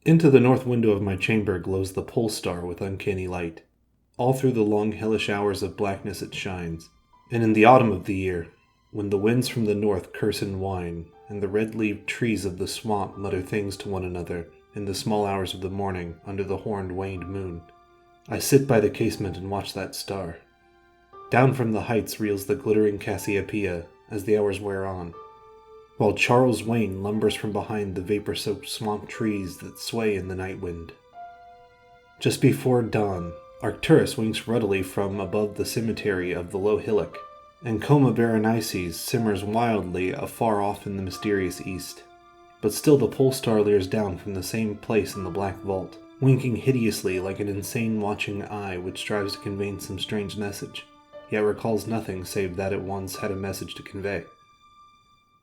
Into the north window of my chamber glows the pole star with uncanny light. All through the long hellish hours of blackness it shines. And in the autumn of the year, when the winds from the north curse and whine, and the red-leaved trees of the swamp mutter things to one another in the small hours of the morning under the horned waned moon, I sit by the casement and watch that star. Down from the heights reels the glittering Cassiopeia as the hours wear on, while Charles Wayne lumbers from behind the vapor-soaked swamp trees that sway in the night wind. Just before dawn, Arcturus winks ruddily from above the cemetery of the low hillock, and Coma Berenices simmers wildly afar off in the mysterious east. But still the pole star leers down from the same place in the black vault, winking hideously like an insane watching eye which strives to convey some strange message, yet recalls nothing save that it once had a message to convey.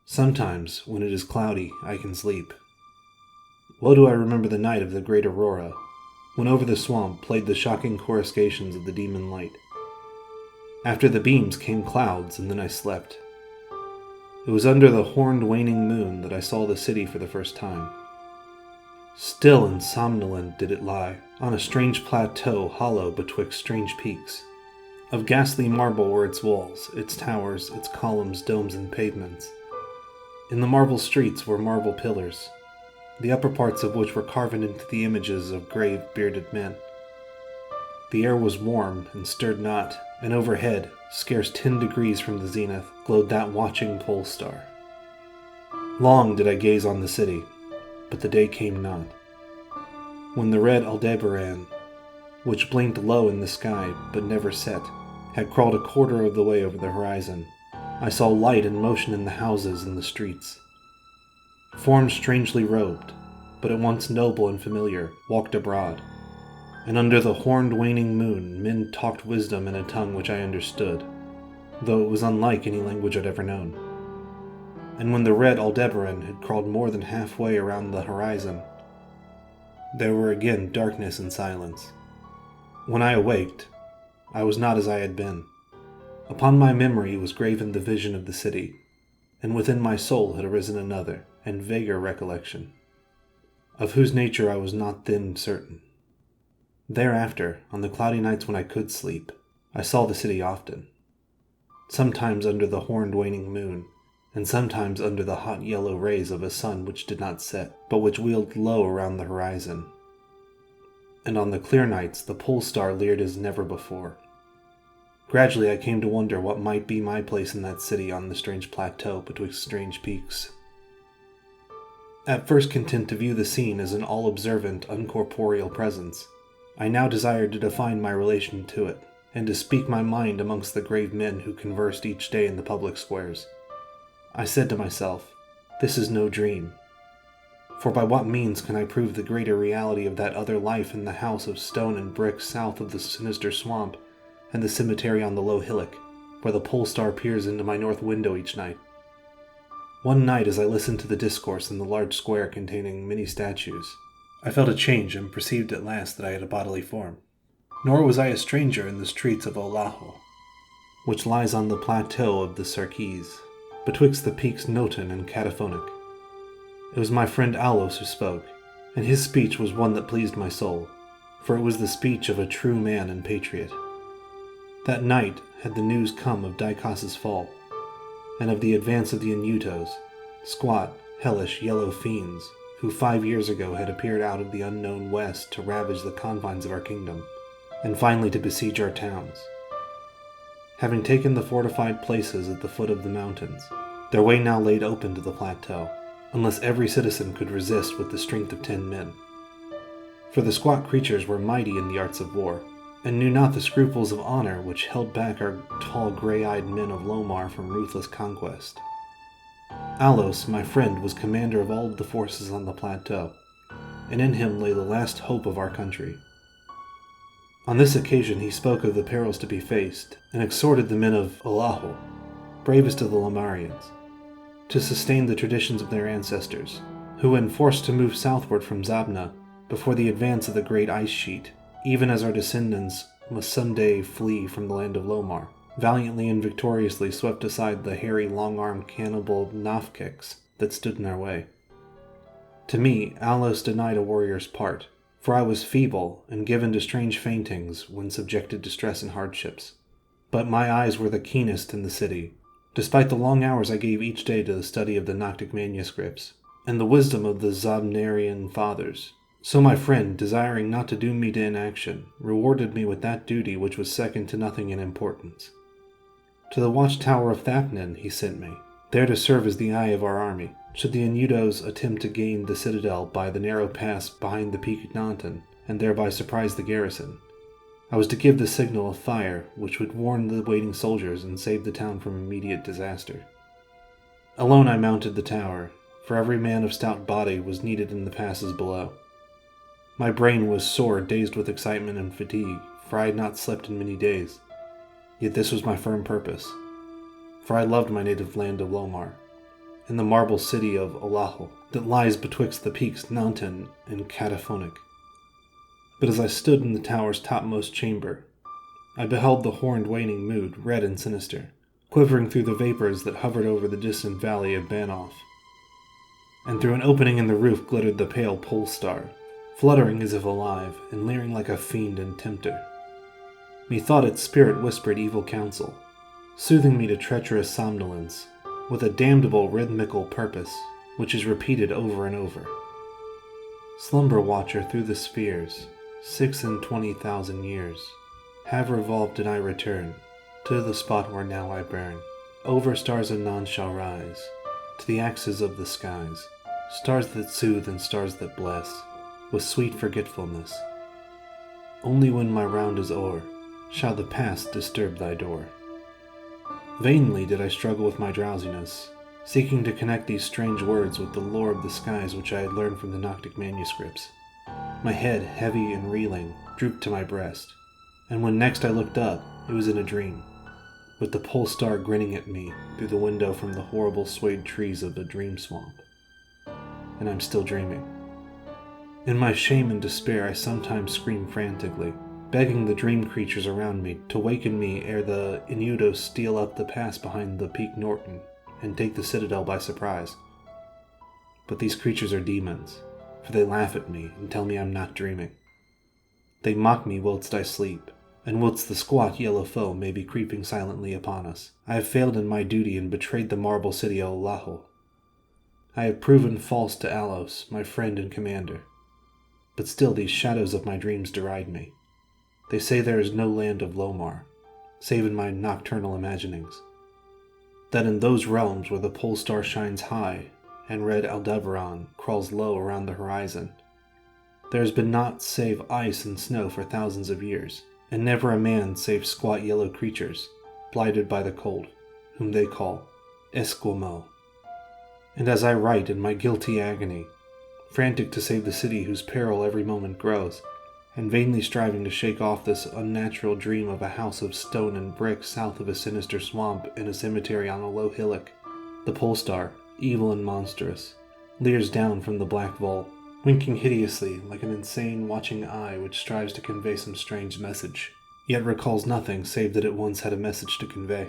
Sometimes, when it is cloudy, I can sleep. Well do I remember the night of the great aurora, when over the swamp played the shocking coruscations of the demon light. After the beams came clouds, and then I slept. It was under the horned waning moon that I saw the city for the first time. Still and somnolent did it lie, on a strange plateau hollow betwixt strange peaks. Of ghastly marble were its walls, its towers, its columns, domes, and pavements. In the marble streets were marble pillars, the upper parts of which were carven into the images of grave, bearded men. The air was warm and stirred not, and overhead, scarce 10 degrees from the zenith, glowed that watching pole star. Long did I gaze on the city, but the day came not. When the red Aldebaran, which blinked low in the sky but never set, had crawled a quarter of the way over the horizon, I saw light and motion in the houses and the streets. Forms strangely robed, but at once noble and familiar, walked abroad, and under the horned waning moon men talked wisdom in a tongue which I understood, though it was unlike any language I'd ever known. And when the red Aldebaran had crawled more than halfway around the horizon, there were again darkness and silence. When I awaked, I was not as I had been. Upon my memory was graven the vision of the city, and within my soul had arisen another and vaguer recollection, of whose nature I was not then certain. Thereafter, on the cloudy nights when I could sleep, I saw the city often, sometimes under the horned waning moon, and sometimes under the hot yellow rays of a sun which did not set, but which wheeled low around the horizon. And on the clear nights the pole star leered as never before. Gradually I came to wonder what might be my place in that city on the strange plateau betwixt strange peaks. At first content to view the scene as an all-observant, uncorporeal presence, I now desired to define my relation to it, and to speak my mind amongst the grave men who conversed each day in the public squares. I said to myself, this is no dream. For by what means can I prove the greater reality of that other life in the house of stone and brick south of the sinister swamp, and the cemetery on the low hillock, where the pole star peers into my north window each night? One night, as I listened to the discourse in the large square containing many statues, I felt a change and perceived at last that I had a bodily form. Nor was I a stranger in the streets of Olajo, which lies on the plateau of the Sarkis, betwixt the peaks Noton and Cataphonic. It was my friend Alos who spoke, and his speech was one that pleased my soul, for it was the speech of a true man and patriot. That night had the news come of Dicas's fall, and of the advance of the Inutos, squat, hellish, yellow fiends, who 5 years ago had appeared out of the unknown west to ravage the confines of our kingdom, and finally to besiege our towns. Having taken the fortified places at the foot of the mountains, their way now laid open to the plateau, unless every citizen could resist with the strength of 10 men. For the squat creatures were mighty in the arts of war, and knew not the scruples of honor which held back our tall gray-eyed men of Lomar from ruthless conquest. Alos, my friend, was commander of all the forces on the plateau, and in him lay the last hope of our country. On this occasion he spoke of the perils to be faced, and exhorted the men of Olajo, bravest of the Lomarians, to sustain the traditions of their ancestors, who, when forced to move southward from Zabna before the advance of the great ice sheet, even as our descendants must someday flee from the land of Lomar, valiantly and victoriously swept aside the hairy, long-armed cannibal Nafkiks that stood in our way. To me, Alos denied a warrior's part, for I was feeble and given to strange faintings when subjected to stress and hardships. But my eyes were the keenest in the city, despite the long hours I gave each day to the study of the Noctic manuscripts, and the wisdom of the Zobnarian fathers. So my friend, desiring not to doom me to inaction, rewarded me with that duty which was second to nothing in importance. To the watchtower of Thapnan he sent me, there to serve as the eye of our army, should the Inudos attempt to gain the citadel by the narrow pass behind the peak Nantan, and thereby surprise the garrison. I was to give the signal of fire, which would warn the waiting soldiers and save the town from immediate disaster. Alone I mounted the tower, for every man of stout body was needed in the passes below. My brain was sore, dazed with excitement and fatigue, for I had not slept in many days. Yet this was my firm purpose, for I loved my native land of Lomar, and the marble city of Olaho that lies betwixt the peaks Nantan and Kadath. But as I stood in the tower's topmost chamber, I beheld the horned waning mood, red and sinister, quivering through the vapors that hovered over the distant valley of Banoff. And through an opening in the roof glittered the pale pole star, fluttering as if alive, and leering like a fiend and tempter. Methought its spirit whispered evil counsel, soothing me to treacherous somnolence, with a damnable rhythmical purpose, which is repeated over and over. Slumber watcher through the spheres, 26,000 years, have revolved and I return, to the spot where now I burn. Over stars anon shall rise, to the axes of the skies, stars that soothe and stars that bless, with sweet forgetfulness. Only when my round is o'er, shall the past disturb thy door. Vainly did I struggle with my drowsiness, seeking to connect these strange words with the lore of the skies which I had learned from the Noctic manuscripts. My head, heavy and reeling, drooped to my breast, and when next I looked up, it was in a dream, with the pole star grinning at me through the window from the horrible swayed trees of the dream swamp. And I'm still dreaming. In my shame and despair, I sometimes scream frantically, begging the dream creatures around me to waken me ere the Inudos steal up the pass behind the peak Norton and take the citadel by surprise. But these creatures are demons, for they laugh at me and tell me I'm not dreaming. They mock me whilst I sleep, and whilst the squat yellow foe may be creeping silently upon us. I have failed in my duty and betrayed the marble city of Olaho. I have proven false to Alos, my friend and commander. But still these shadows of my dreams deride me. They say there is no land of Lomar, save in my nocturnal imaginings. That in those realms where the pole star shines high, and red Aldebaran crawls low around the horizon, there has been naught save ice and snow for thousands of years, and never a man save squat yellow creatures, blighted by the cold, whom they call Esquimaux. And as I write in my guilty agony, frantic to save the city whose peril every moment grows, and vainly striving to shake off this unnatural dream of a house of stone and brick south of a sinister swamp in a cemetery on a low hillock, the pole star, evil and monstrous, leers down from the black vault, winking hideously like an insane watching eye which strives to convey some strange message, yet recalls nothing save that it once had a message to convey.